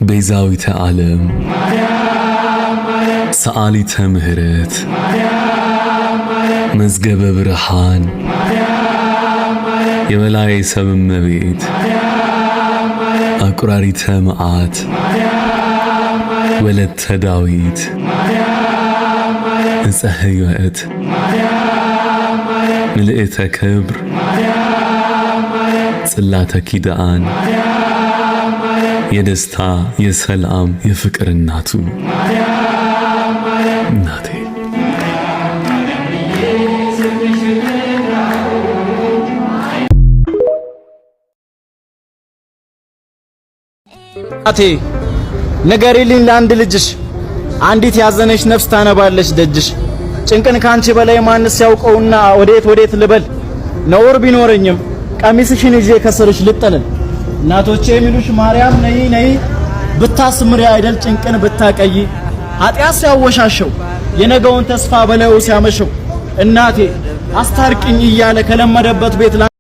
ቤዛዊተ ዓለም ሰአሊተ ምህረት መዝገበ ብርሃን የመላይ ሰብ እመቤት አቁራሪተ መዓት ወለተ ዳዊት ዕፀ ሕይወት ምልእተ ክብር ጽላተ ኪዳን የደስታ የሰላም የፍቅር እናቱ እናቴ አቴ ንገሪልኝ ለአንድ ልጅሽ አንዲት ያዘነሽ ነፍስ ታነባለች ደጅሽ ጭንቅን ካንቺ በላይ ማንስ ያውቀውና ወዴት ልበል ነውር ቢኖርኝም ቀሚስሽን ይዤ ከስርሽ ልጠለል እናቶቼ የሚሉሽ ማርያም ነይ ብታስምሪ አይደል ጭንቅን ብታቀይ ኃጢአት ሲያወሻሸው የነገውን ተስፋ በለው ሲያመሸው እናቴ አስታርቅኝ እያለ ከለመደበት ቤት